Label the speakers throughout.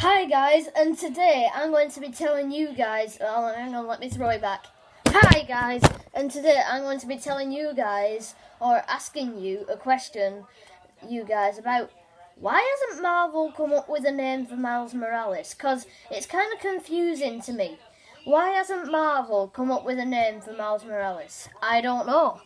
Speaker 1: Hi guys, and today I'm going to be telling you guys, oh hang on, let me throw it back. Hi guys, and today I'm going to be telling you guys, or asking you a question, you guys, about why hasn't Marvel come up with a name for Miles Morales? Because it's kind of confusing to me. Why hasn't Marvel come up with a name for Miles Morales? I don't know.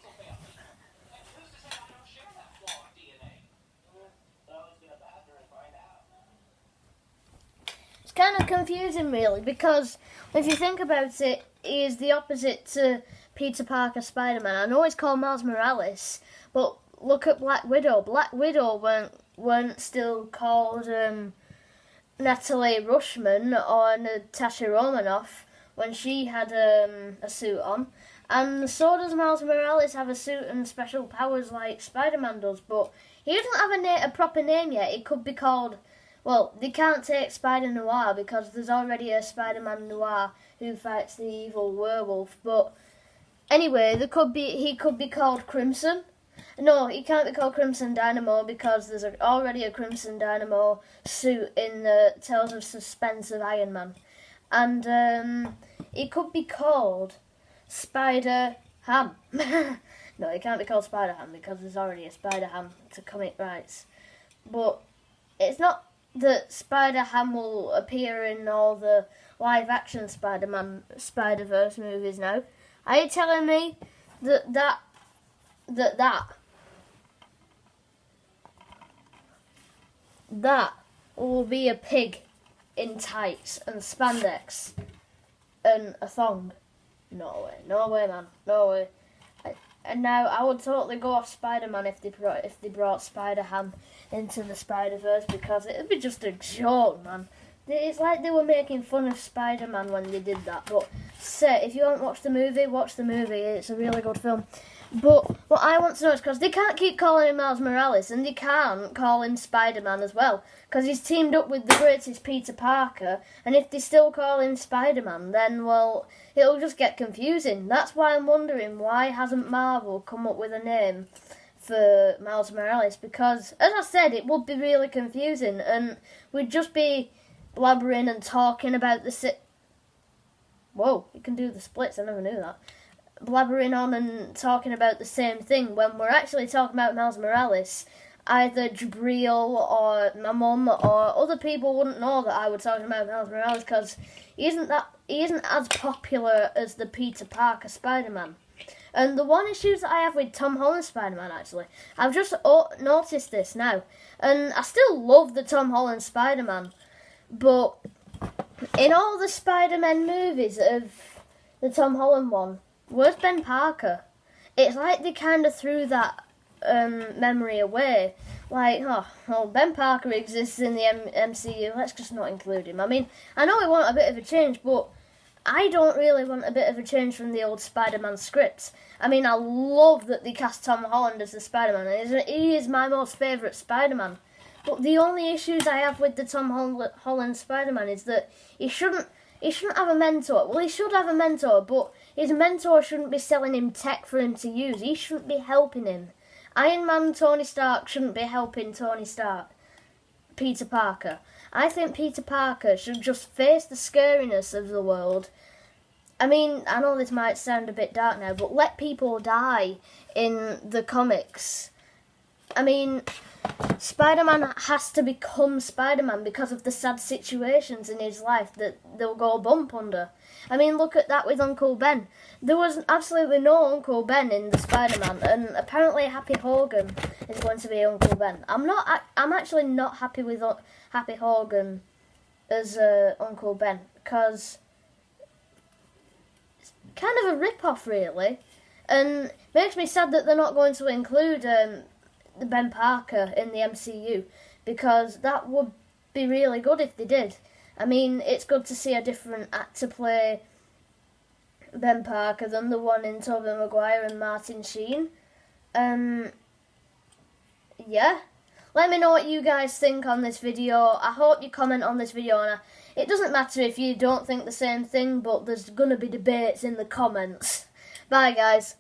Speaker 1: It's kind of confusing, really, because if you think about it, he is the opposite to Peter Parker Spider-Man. I know he's called Miles Morales, but look at Black Widow. Black Widow weren't still called Natalie Rushman or Natasha Romanoff when she had a suit on. And so does Miles Morales have a suit and special powers like Spider-Man does, but he doesn't have a proper name yet. It could be called... Well, they can't take Spider-Noir because there's already a Spider-Man Noir who fights the evil werewolf. But anyway, he could be called Crimson. No, he can't be called Crimson Dynamo because there's already a Crimson Dynamo suit in the Tales of Suspense of Iron Man. And he could be called Spider-Ham. No, he can't be called Spider-Ham because there's already a Spider-Ham to comic rights. But it's not that Spider-Ham will appear in all the live-action Spider-Man Spider-Verse movies now. Are you telling me that will be a pig in tights and spandex and a thong? No way, man, no way. And now I would totally go off Spider-Man if they brought Spider-Ham into the Spider-Verse because it would be just a joke, man. It's like they were making fun of Spider-Man when they did that. But if you haven't watched the movie, watch the movie. It's a really good film. But what I want to know is because they can't keep calling him Miles Morales and they can't call him Spider-Man as well because he's teamed up with the greatest Peter Parker, and if they still call him Spider-Man, then, well, it'll just get confusing. That's why I'm wondering why hasn't Marvel come up with a name for Miles Morales, because, as I said, it would be really confusing and we'd just be blabbering and talking about Whoa, you can do the splits, I never knew that. Blabbering on and talking about the same thing when we're actually talking about Miles Morales. Either Jabril or my mum or other people wouldn't know that I was talking about Miles Morales because he isn't as popular as the Peter Parker Spider-Man. And the one issue that I have with Tom Holland Spider-Man, actually, I've just noticed this now, and I still love the Tom Holland Spider-Man, but in all the Spider-Man movies of the Tom Holland one, where's Ben Parker? It's like they kind of threw that memory away. Like, oh, well, Ben Parker exists in the MCU, let's just not include him. I mean, I know we want a bit of a change, but I don't really want a bit of a change from the old Spider-Man scripts. I mean, I love that they cast Tom Holland as the Spider-Man, and he is my most favourite Spider-Man. But the only issues I have with the Tom Holland Spider-Man is that he shouldn't have a mentor. Well, he should have a mentor, but his mentor shouldn't be selling him tech for him to use. He shouldn't be helping him. Iron Man Tony Stark shouldn't be helping Tony Stark. Peter Parker. I think Peter Parker should just face the scariness of the world. I mean, I know this might sound a bit dark now, but let people die in the comics. I mean, Spider-Man has to become Spider-Man because of the sad situations in his life that they'll go bump under. I mean, look at that with Uncle Ben. There was absolutely no Uncle Ben in the Spider-Man, and apparently Happy Hogan is going to be Uncle Ben. I'm actually not happy with Happy Hogan as Uncle Ben because it's kind of a rip-off, really, and makes me sad that they're not going to include Ben Parker in the MCU because that would be really good if they did. I mean, it's good to see a different actor play Ben Parker than the one in Tobey Maguire and Martin Sheen. Yeah. Let me know what you guys think on this video. I hope you comment on this video. And it doesn't matter if you don't think the same thing, but there's going to be debates in the comments. Bye, guys.